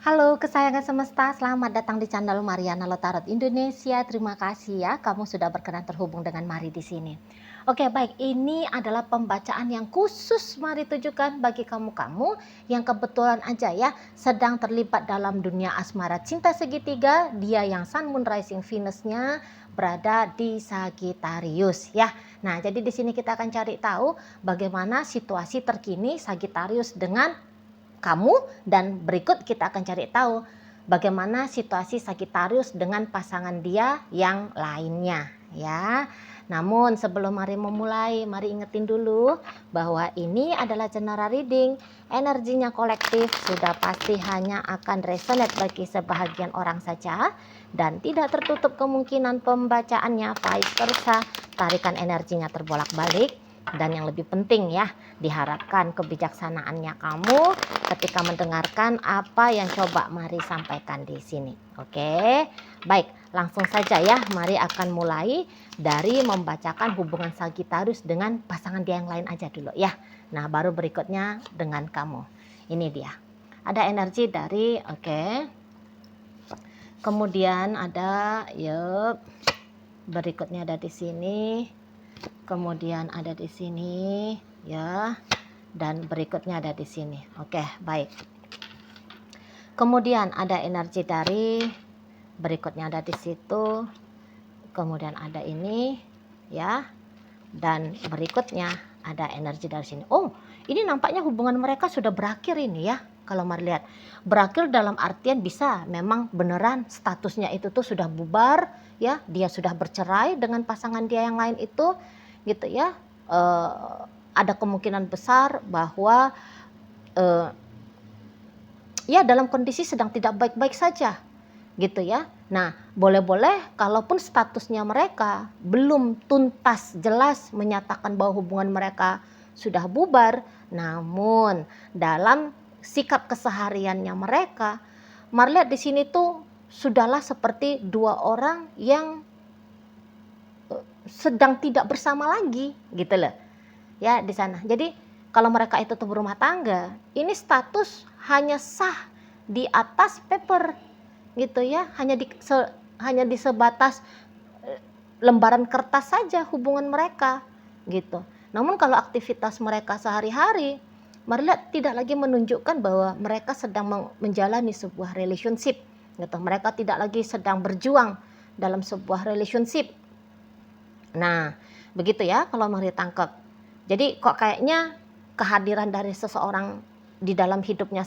Halo kesayangan semesta, selamat datang di channel Mariana Lotarot Indonesia. Terima kasih ya, kamu sudah berkenan terhubung dengan Mari di sini. Oke, baik, ini adalah pembacaan yang khusus Mari tujukan bagi kamu-kamu yang kebetulan aja ya sedang terlibat dalam dunia asmara cinta segitiga, dia yang Sun Moon Rising Venus-nya berada di Sagittarius ya. Nah, jadi di sini kita akan cari tahu bagaimana situasi terkini Sagittarius dengan kamu, dan berikut kita akan cari tahu bagaimana situasi Sagittarius dengan pasangan dia yang lainnya ya. Namun sebelum mari memulai, mari ingetin dulu bahwa ini adalah general reading, energinya kolektif, sudah pasti hanya akan resonate bagi sebahagian orang saja dan tidak tertutup kemungkinan pembacaannya vice versa, tarikan energinya terbolak-balik. Dan yang lebih penting ya, diharapkan kebijaksanaannya kamu ketika mendengarkan apa yang coba Mari sampaikan di sini. Oke, baik, langsung saja ya. Mari akan mulai dari membacakan hubungan Sagittarius dengan pasangan dia yang lain aja dulu ya. Nah, baru berikutnya dengan kamu. Ini dia. Ada energi dari kemudian ada berikutnya ada di sini. Kemudian ada di sini ya, dan berikutnya ada di sini. Oke, baik. Kemudian ada energi dari berikutnya ada di situ. Kemudian ada ini ya, dan berikutnya ada energi dari sini. Oh, ini nampaknya hubungan mereka sudah berakhir ini ya. Kalau mari lihat, berakhir dalam artian bisa memang beneran statusnya itu tuh sudah bubar ya, dia sudah bercerai dengan pasangan dia yang lain itu gitu ya. Ada kemungkinan besar bahwa ya dalam kondisi sedang tidak baik-baik saja gitu ya. Nah, boleh-boleh kalaupun statusnya mereka belum tuntas jelas menyatakan bahwa hubungan mereka sudah bubar, namun dalam sikap kesehariannya mereka, mari lihat di sini tuh sudahlah seperti dua orang yang sedang tidak bersama lagi gitu loh ya di sana. Jadi kalau mereka itu tuh berumah tangga, ini status hanya sah di atas paper gitu ya, hanya di sebatas lembaran kertas saja hubungan mereka gitu. Namun kalau aktivitas mereka sehari-hari, mari lihat tidak lagi menunjukkan bahwa mereka sedang menjalani sebuah relationship gitu. Mereka tidak lagi sedang berjuang dalam sebuah relationship. Nah, begitu ya kalau Mari tangkap. Jadi kok kayaknya kehadiran dari seseorang di dalam hidupnya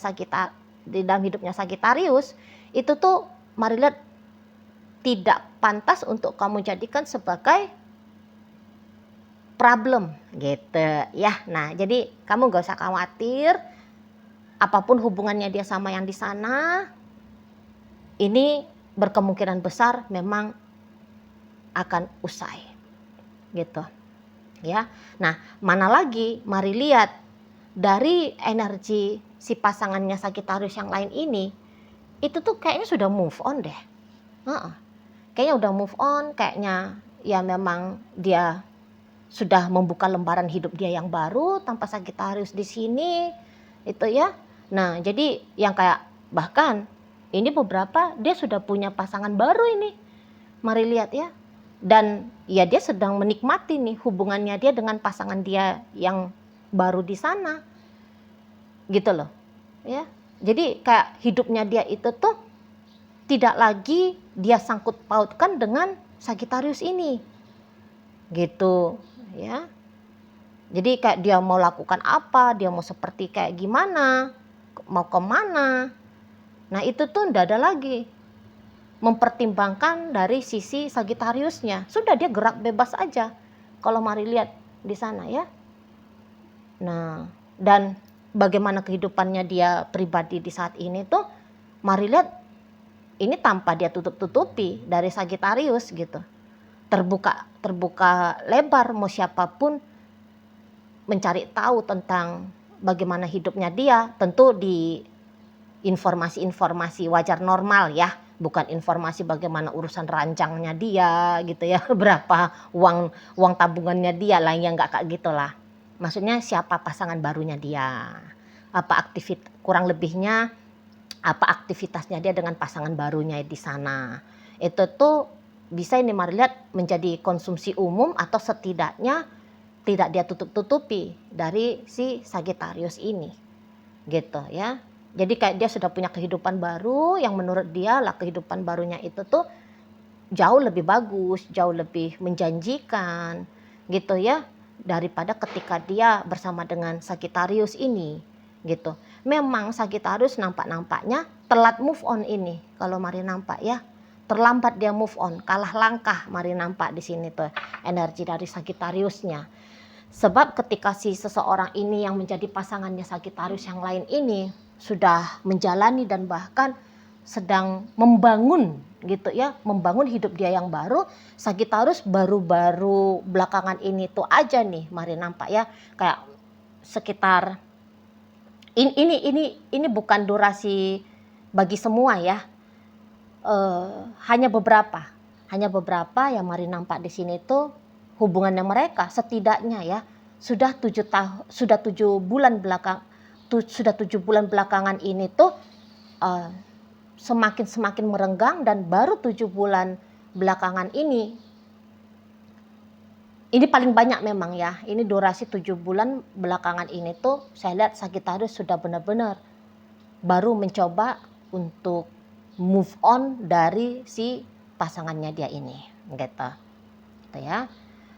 Sagittarius itu tuh Mari lihat tidak pantas untuk kamu jadikan sebagai problem gitu ya. Nah, jadi kamu gak usah khawatir apapun hubungannya dia sama yang di sana, ini berkemungkinan besar memang akan usai gitu ya. Nah, mana lagi Mari lihat dari energi si pasangannya Sagittarius yang lain ini, itu tuh kayaknya sudah move on deh. Kayaknya udah move on, kayaknya ya memang dia sudah membuka lembaran hidup dia yang baru tanpa Sagittarius di sini itu ya. Nah, jadi yang kayak bahkan ini beberapa dia sudah punya pasangan baru ini. Mari lihat ya. Dan ya dia sedang menikmati nih hubungannya dia dengan pasangan dia yang baru di sana gitu loh ya. Jadi kayak hidupnya dia itu tuh tidak lagi dia sangkut pautkan dengan Sagittarius ini gitu ya. Jadi kayak dia mau lakukan apa, dia mau seperti kayak gimana, mau kemana, nah itu tuh ndak ada lagi mempertimbangkan dari sisi Sagittariusnya. Sudah dia gerak bebas aja kalau Mari lihat di sana ya. Nah, dan bagaimana kehidupannya dia pribadi di saat ini tuh Mari lihat ini tanpa dia tutup-tutupi dari Sagittarius gitu. Terbuka lebar, mau siapapun mencari tahu tentang bagaimana hidupnya dia, tentu di informasi-informasi wajar normal ya, bukan informasi bagaimana urusan rancangnya dia gitu ya, berapa uang tabungannya dia lah, yang nggak kayak gitulah. Maksudnya siapa pasangan barunya dia, apa aktivitas kurang lebihnya apa aktivitasnya dia dengan pasangan barunya di sana. Itu tuh bisa ini mari lihat menjadi konsumsi umum atau setidaknya tidak dia tutup-tutupi dari si Sagittarius ini gitu ya. Jadi kayak dia sudah punya kehidupan baru yang menurut dia lah kehidupan barunya itu tuh jauh lebih bagus, jauh lebih menjanjikan gitu ya daripada ketika dia bersama dengan Sagittarius ini gitu. Memang Sagittarius nampak-nampaknya telat move on ini kalau mari nampak ya. Terlambat dia move on, kalah langkah mari nampak di sini tuh energi dari Sagittariusnya. Sebab ketika si seseorang ini yang menjadi pasangannya Sagittarius yang lain ini sudah menjalani dan bahkan sedang membangun gitu ya, membangun hidup dia yang baru, Sagittarius baru-baru belakangan ini tuh aja nih mari nampak ya, kayak sekitar ini bukan durasi bagi semua ya. Hanya beberapa yang mari nampak di sini tuh hubungannya mereka setidaknya ya sudah 7 bulan belakangan ini tuh semakin merenggang, dan baru 7 bulan belakangan ini paling banyak memang ya. Ini durasi 7 bulan belakangan ini tuh saya lihat Sagittarius sudah benar-benar baru mencoba untuk move on dari si pasangannya dia ini gitu ya.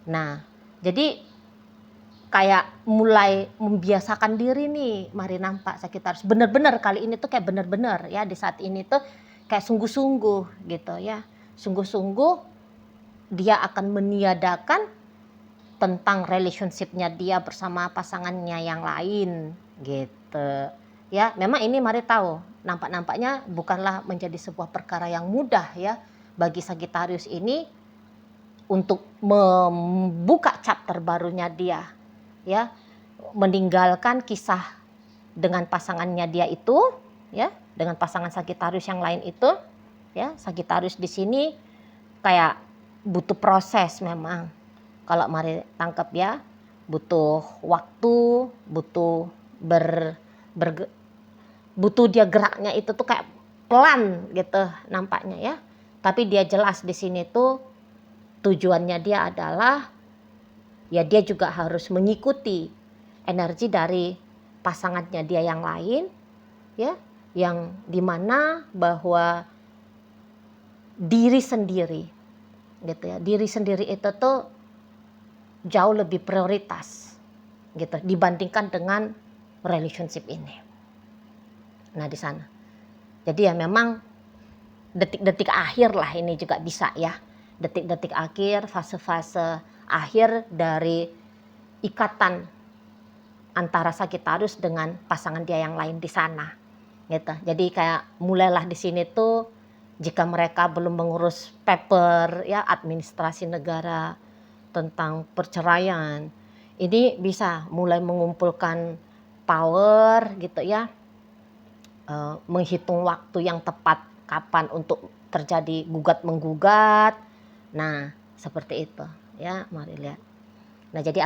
Nah jadi kayak mulai membiasakan diri nih mari nampak Sagittarius, bener-bener kali ini tuh kayak bener-bener ya di saat ini tuh kayak sungguh-sungguh gitu ya, sungguh-sungguh dia akan meniadakan tentang relationshipnya dia bersama pasangannya yang lain gitu ya. Memang ini mari tahu nampak-nampaknya bukanlah menjadi sebuah perkara yang mudah ya bagi Sagittarius ini untuk membuka chapter barunya dia ya, meninggalkan kisah dengan pasangannya dia itu ya, dengan pasangan Sagittarius yang lain itu ya. Sagittarius di sini kayak butuh proses memang kalau mari tangkap ya, butuh waktu, butuh dia geraknya itu tuh kayak pelan gitu nampaknya ya. Tapi dia jelas di sini tuh tujuannya dia adalah ya dia juga harus mengikuti energi dari pasangannya dia yang lain ya, yang dimana bahwa diri sendiri gitu ya, diri sendiri itu tuh jauh lebih prioritas gitu dibandingkan dengan relationship ini. Nah di sana. Jadi ya memang detik-detik akhir lah ini juga bisa ya. Detik-detik akhir, fase-fase akhir dari ikatan antara Sagittarius dengan pasangan dia yang lain di sana. Gitu. Jadi kayak mulailah di sini tuh jika mereka belum mengurus paper ya, administrasi negara tentang perceraian, ini bisa mulai mengumpulkan power gitu ya, menghitung waktu yang tepat kapan untuk terjadi gugat menggugat. Nah seperti itu ya, mari lihat. Nah jadi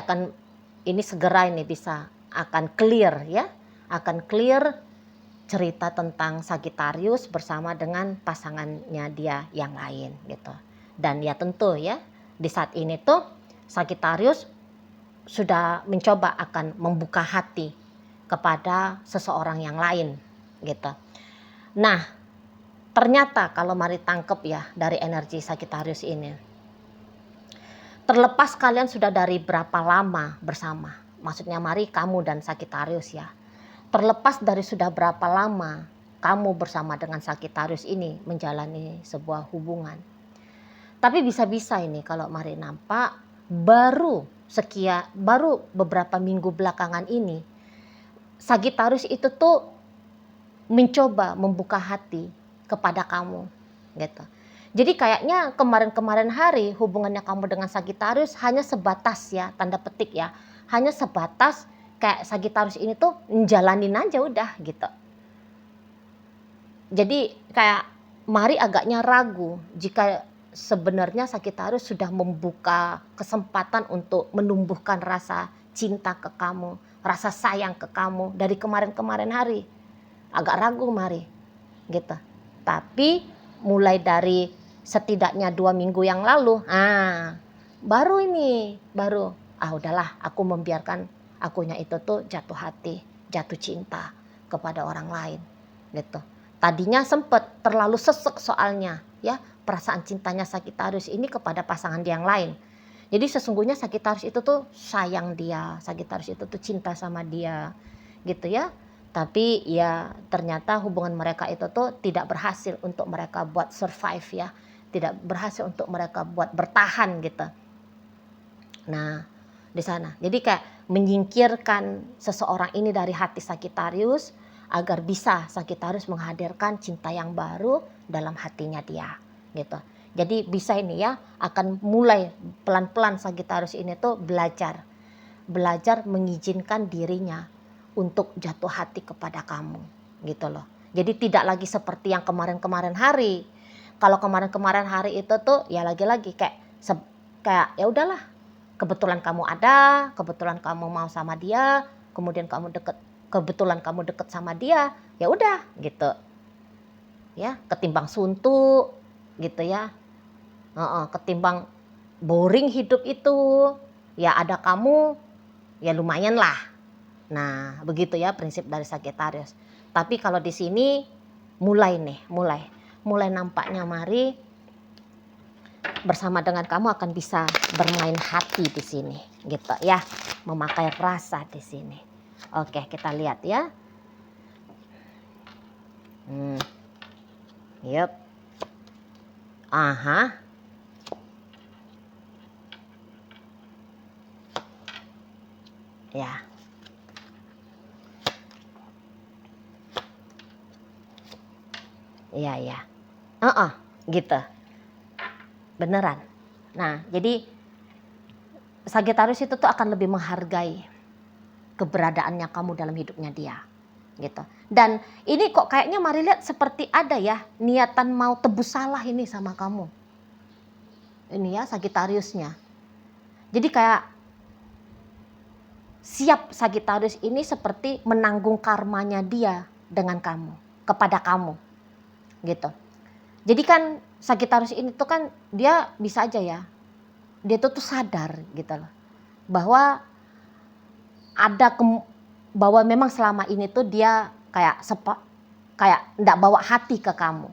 ini segera ini bisa akan clear ya, akan clear cerita tentang Sagittarius bersama dengan pasangannya dia yang lain gitu. Dan ya tentu ya di saat ini tuh Sagittarius sudah mencoba akan membuka hati kepada seseorang yang lain gitu. Nah ternyata kalau mari tangkep ya dari energi Sagittarius ini, terlepas kalian sudah dari berapa lama bersama, maksudnya mari kamu dan Sagittarius ya, terlepas dari sudah berapa lama kamu bersama dengan Sagittarius ini menjalani sebuah hubungan, tapi bisa-bisa ini kalau mari nampak baru beberapa minggu belakangan ini Sagittarius itu tuh mencoba membuka hati kepada kamu gitu. Jadi kayaknya kemarin-kemarin hari hubungannya kamu dengan Sagittarius hanya sebatas ya, tanda petik ya, hanya sebatas kayak Sagittarius ini tuh menjalanin aja udah gitu. Jadi kayak mari agaknya ragu jika sebenarnya Sagittarius sudah membuka kesempatan untuk menumbuhkan rasa cinta ke kamu, rasa sayang ke kamu dari kemarin-kemarin hari. Agak ragu mari. gitu. Tapi mulai dari setidaknya 2 minggu yang lalu, baru udahlah, aku membiarkan akunya itu tuh jatuh hati, jatuh cinta kepada orang lain gitu. Tadinya sempet terlalu sesek soalnya ya, perasaan cintanya Sagittarius ini kepada pasangan dia yang lain. Jadi sesungguhnya Sagittarius itu tuh sayang dia, Sagittarius itu tuh cinta sama dia gitu ya. Tapi ya ternyata hubungan mereka itu tuh tidak berhasil untuk mereka buat survive ya. Tidak berhasil untuk mereka buat bertahan gitu. Nah, di sana. Jadi kayak menyingkirkan seseorang ini dari hati Sagittarius agar bisa Sagittarius menghadirkan cinta yang baru dalam hatinya dia gitu. Jadi bisa ini ya, akan mulai pelan-pelan Sagittarius ini tuh belajar mengizinkan dirinya untuk jatuh hati kepada kamu gitu loh. Jadi tidak lagi seperti yang kemarin-kemarin hari. Kalau kemarin-kemarin hari itu tuh ya lagi-lagi kayak ya udahlah, kebetulan kamu ada, kebetulan kamu mau sama dia, kemudian kebetulan kamu deket sama dia, ya udah gitu. Ya, ketimbang suntuk gitu ya. Ketimbang boring hidup itu, ya ada kamu, ya lumayan lah. Nah, begitu ya prinsip dari Sagittarius. Tapi kalau di sini mulai nampaknya Mari bersama dengan kamu akan bisa bermain hati di sini, gitu ya, memakai rasa di sini. Oke, kita lihat ya. Yup. Ya. Iya. Gitu. Beneran. Nah, jadi Sagittarius itu tuh akan lebih menghargai keberadaannya kamu dalam hidupnya dia. Gitu. Dan ini kok kayaknya Mari lihat seperti ada ya niatan mau tebus salah ini sama kamu. Ini ya Sagittariusnya. Jadi kayak siap Sagittarius ini seperti menanggung karmanya dia dengan kamu, kepada kamu. Gitu. Jadi kan Sagittarius ini tuh kan dia bisa aja ya, dia tuh sadar gitu loh, bahwa bahwa memang selama ini tuh dia kayak enggak bawa hati ke kamu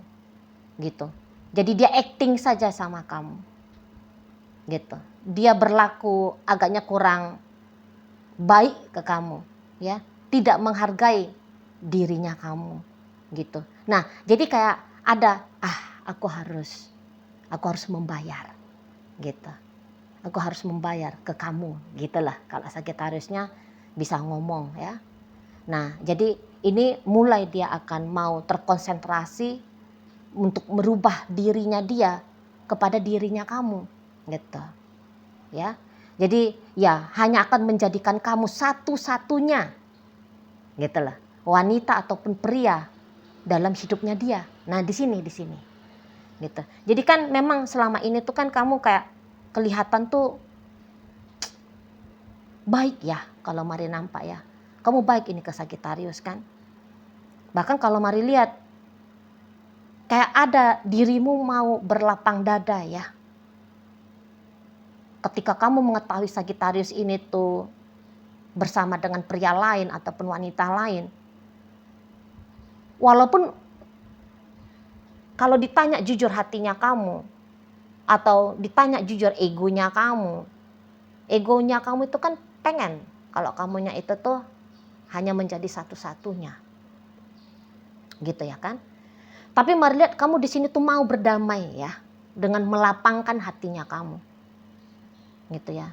gitu. Jadi dia acting saja sama kamu gitu. Dia berlaku agaknya kurang baik ke kamu ya, tidak menghargai dirinya kamu gitu. Nah, jadi kayak ada aku harus membayar gitu. Aku harus membayar ke kamu gitulah kalau Sagittariusnya bisa ngomong ya. Nah, jadi ini mulai dia akan mau terkonsentrasi untuk merubah dirinya dia kepada dirinya kamu gitu. Ya. Jadi ya hanya akan menjadikan kamu satu-satunya gitu lah, wanita ataupun pria dalam hidupnya dia. Nah, di sini gitu. Jadi kan memang selama ini tuh kan kamu kayak kelihatan tuh baik ya, kalau Mari nampak ya. Kamu baik ini ke Sagittarius kan. Bahkan kalau Mari lihat kayak ada dirimu mau berlapang dada ya. Ketika kamu mengetahui Sagittarius ini tuh bersama dengan pria lain ataupun wanita lain. Walaupun kalau ditanya jujur hatinya kamu atau ditanya jujur egonya kamu itu kan pengen kalau kamunya itu tuh hanya menjadi satu-satunya. Gitu ya kan? Tapi Mari lihat kamu di sini tuh mau berdamai ya dengan melapangkan hatinya kamu. Gitu ya.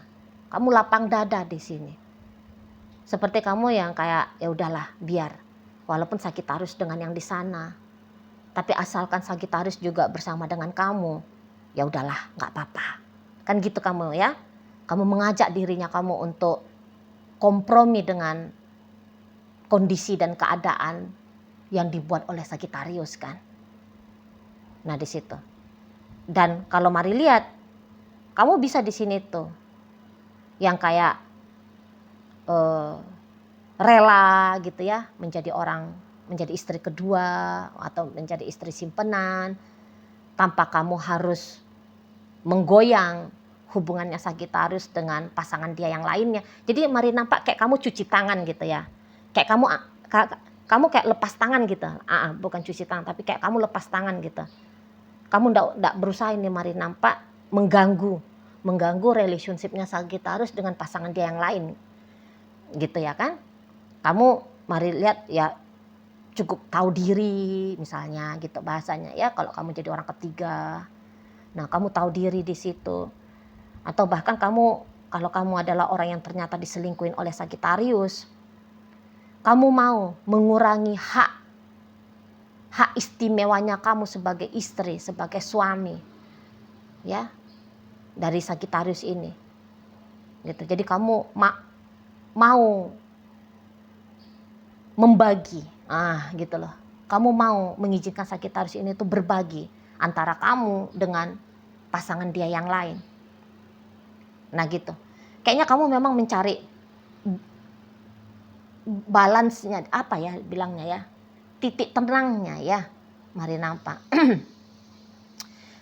Kamu lapang dada di sini. Seperti kamu yang kayak ya udahlah biar walaupun Sagittarius dengan yang di sana. Tapi asalkan Sagittarius juga bersama dengan kamu, ya udahlah, enggak apa-apa. Kan gitu kamu ya. Kamu mengajak dirinya kamu untuk kompromi dengan kondisi dan keadaan yang dibuat oleh Sagittarius kan. Nah, di situ. Dan kalau Mari lihat, kamu bisa di sini tuh yang kayak rela gitu ya menjadi orang menjadi istri kedua atau menjadi istri simpenan tanpa kamu harus menggoyang hubungannya Sagittarius dengan pasangan dia yang lainnya. Jadi mari nampak kayak kamu cuci tangan gitu ya. Kayak kamu kayak lepas tangan gitu. Bukan cuci tangan tapi kayak kamu lepas tangan gitu. Kamu ndak berusaha ini mari nampak mengganggu relationshipnya Sagittarius dengan pasangan dia yang lain. Gitu ya kan? Kamu mari lihat ya, cukup tahu diri misalnya gitu bahasanya ya, kalau kamu jadi orang ketiga. Nah, kamu tahu diri di situ. Atau bahkan kalau kamu adalah orang yang ternyata diselingkuhin oleh Sagittarius, kamu mau mengurangi hak istimewanya kamu sebagai istri, sebagai suami, ya, dari Sagittarius ini. Gitu. Jadi kamu mau membagi, gitu loh. Kamu mau mengizinkan Sagittarius ini tuh berbagi antara kamu dengan pasangan dia yang lain. Nah gitu. Kayaknya kamu memang mencari balance-nya, apa ya bilangnya ya, titik tenangnya ya. Mari nampak.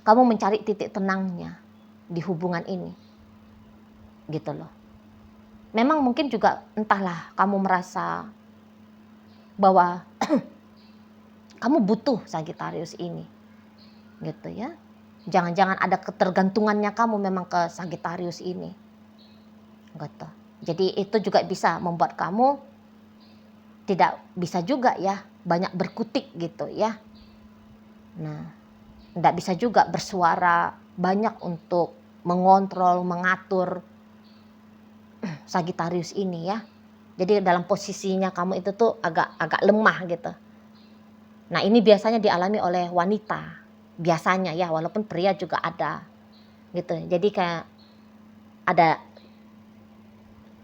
Kamu mencari titik tenangnya di hubungan ini. Gitu loh. Memang mungkin juga entahlah kamu merasa bahwa kamu butuh Sagittarius ini. Gitu ya. Jangan-jangan ada ketergantungannya kamu memang ke Sagittarius ini. Gitu. Jadi itu juga bisa membuat kamu tidak bisa juga ya banyak berkutik gitu ya. Nah, tidak bisa juga bersuara banyak untuk mengontrol, mengatur Sagittarius ini ya. Jadi dalam posisinya kamu itu tuh agak lemah gitu. Nah, ini biasanya dialami oleh wanita. Biasanya ya, walaupun pria juga ada. Gitu. Jadi kayak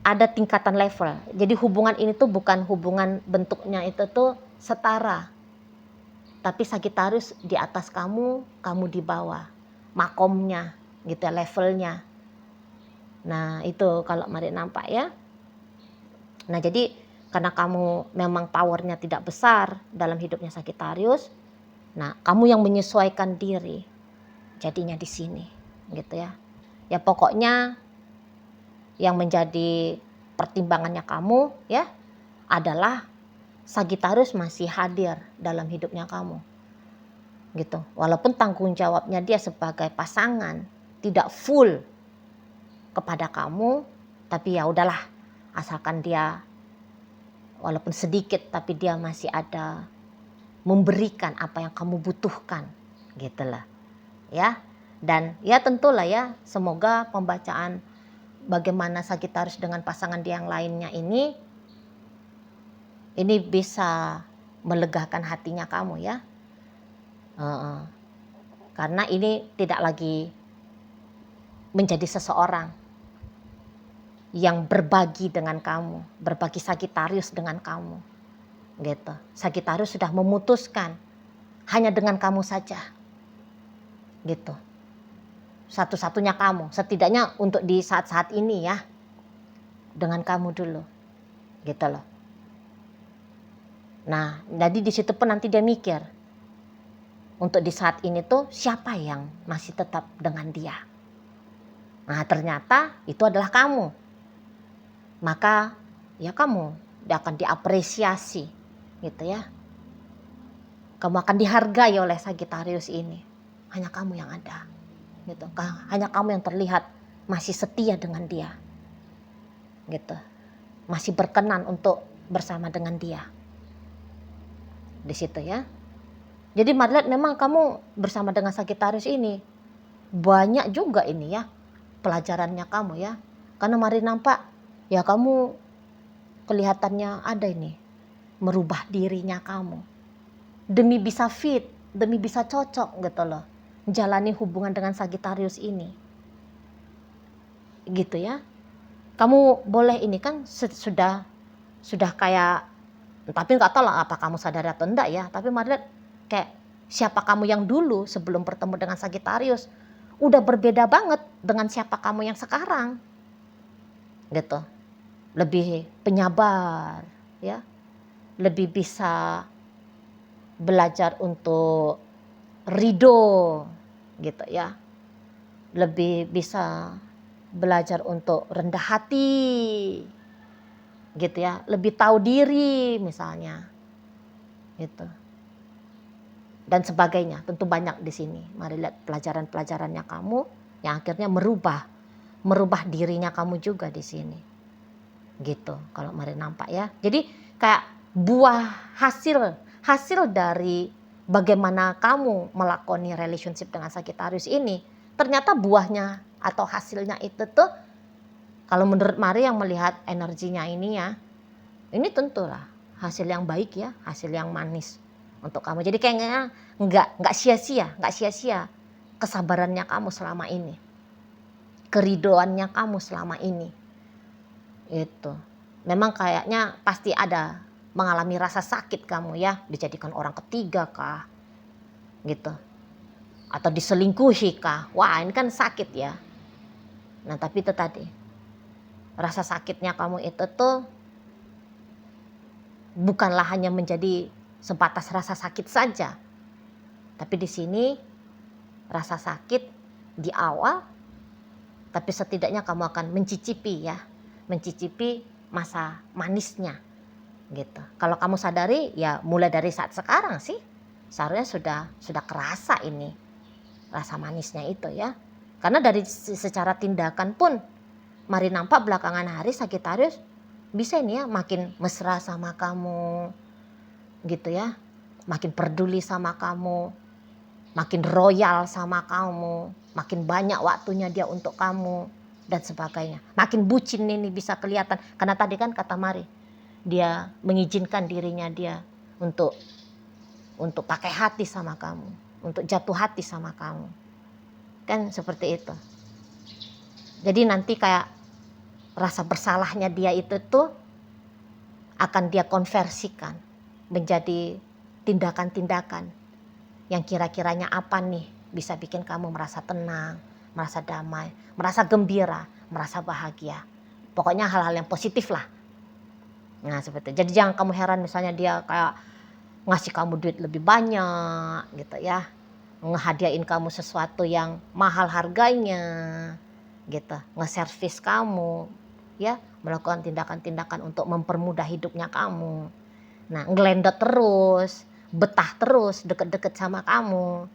ada tingkatan level. Jadi hubungan ini tuh bukan hubungan bentuknya itu tuh setara. Tapi Sagittarius di atas kamu, kamu di bawah. Makomnya gitu ya, levelnya. Nah, itu kalau mari nampak ya. Nah, jadi karena kamu memang powernya tidak besar dalam hidupnya Sagittarius, nah kamu yang menyesuaikan diri jadinya di sini gitu ya. Ya pokoknya yang menjadi pertimbangannya kamu ya adalah Sagittarius masih hadir dalam hidupnya kamu. Gitu. Walaupun tanggung jawabnya dia sebagai pasangan tidak full kepada kamu, tapi ya udahlah, asalkan dia walaupun sedikit tapi dia masih ada memberikan apa yang kamu butuhkan, gitulah. Ya. Dan ya tentulah ya, semoga pembacaan bagaimana Sagittarius dengan pasangan dia yang lainnya ini bisa melegakan hatinya kamu ya. Karena ini tidak lagi menjadi seseorang yang berbagi dengan kamu, berbagi Sagittarius dengan kamu. Gitu. Sagittarius sudah memutuskan hanya dengan kamu saja. Gitu. Satu-satunya kamu, setidaknya untuk di saat-saat ini ya. Dengan kamu dulu. Gitu loh. Nah, jadi di situ pun nanti dia mikir, untuk di saat ini tuh siapa yang masih tetap dengan dia. Nah, ternyata itu adalah kamu. Maka ya kamu akan diapresiasi gitu ya. Kamu akan dihargai oleh Sagittarius ini. Hanya kamu yang ada. Gitu. Hanya kamu yang terlihat masih setia dengan dia. Gitu. Masih berkenan untuk bersama dengan dia. Di situ ya. Jadi mari lihat, memang kamu bersama dengan Sagittarius ini banyak juga ini ya pelajarannya kamu ya. Karena mari nampak ya kamu kelihatannya ada ini merubah dirinya kamu demi bisa fit, demi bisa cocok gitu loh, jalani hubungan dengan Sagittarius ini. Gitu ya. Kamu boleh ini kan sudah kayak, tapi nggak tahu lah apa kamu sadar atau enggak ya, tapi mari lihat kayak siapa kamu yang dulu sebelum bertemu dengan Sagittarius udah berbeda banget dengan siapa kamu yang sekarang. Gitu. Lebih penyabar ya. Lebih bisa belajar untuk ridho gitu ya, lebih bisa belajar untuk rendah hati gitu ya, lebih tahu diri misalnya gitu dan sebagainya. Tentu banyak di sini. Mari lihat pelajaran-pelajarannya kamu yang akhirnya merubah dirinya kamu juga di sini gitu. Kalau mari nampak ya, jadi kayak buah hasil dari bagaimana kamu melakoni relationship dengan Sagittarius ini, ternyata buahnya atau hasilnya itu tuh, kalau menurut Mari yang melihat energinya ini ya, ini tentulah hasil yang baik ya, hasil yang manis untuk kamu. Jadi kayaknya nggak sia-sia kesabarannya kamu selama ini, keridoannya kamu selama ini. Itu memang kayaknya pasti ada mengalami rasa sakit kamu ya, dijadikan orang ketiga kah gitu, atau diselingkuhi kah. Wah, ini kan sakit ya. Nah, tapi itu tadi, rasa sakitnya kamu itu tuh bukanlah hanya menjadi sebatas rasa sakit saja. Tapi di sini rasa sakit di awal, tapi setidaknya kamu akan mencicipi masa manisnya gitu. Kalau kamu sadari ya mulai dari saat sekarang sih seharusnya sudah kerasa ini rasa manisnya itu ya. Karena dari secara tindakan pun Mari nampak belakangan hari Sagittarius bisa ini ya makin mesra sama kamu gitu ya, makin peduli sama kamu, makin royal sama kamu, makin banyak waktunya dia untuk kamu dan sebagainya. Makin bucin ini bisa kelihatan karena tadi kan kata Mari, dia mengizinkan dirinya dia untuk pakai hati sama kamu, untuk jatuh hati sama kamu. Kan seperti itu. Jadi nanti kayak rasa bersalahnya dia itu tuh akan dia konversikan menjadi tindakan-tindakan yang kira-kiranya apa nih bisa bikin kamu merasa tenang, merasa damai, merasa gembira, merasa bahagia. Pokoknya hal-hal yang positif lah. Nah seperti itu. Jadi jangan kamu heran misalnya dia kayak ngasih kamu duit lebih banyak gitu ya, ngehadiahin kamu sesuatu yang mahal harganya gitu, nge-service kamu ya, melakukan tindakan-tindakan untuk mempermudah hidupnya kamu. Nah ngelendot terus, betah terus deket-deket sama kamu.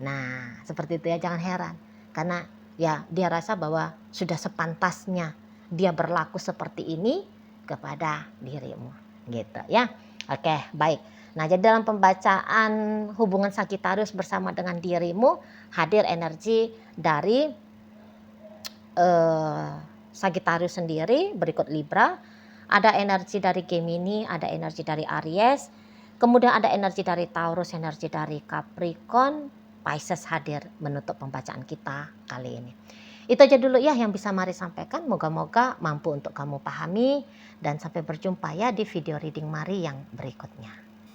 Nah seperti itu ya, jangan heran karena ya dia rasa bahwa sudah sepantasnya dia berlaku seperti ini kepada dirimu gitu ya. Oke baik. Nah jadi dalam pembacaan hubungan Sagittarius bersama dengan dirimu hadir energi dari Sagittarius sendiri, berikut Libra, ada energi dari Gemini, ada energi dari Aries, kemudian ada energi dari Taurus, energi dari Capricorn, Pisces hadir menutup pembacaan kita kali ini. Itu aja dulu ya yang bisa Mari sampaikan, moga-moga mampu untuk kamu pahami dan sampai berjumpa ya di video reading Mari yang berikutnya.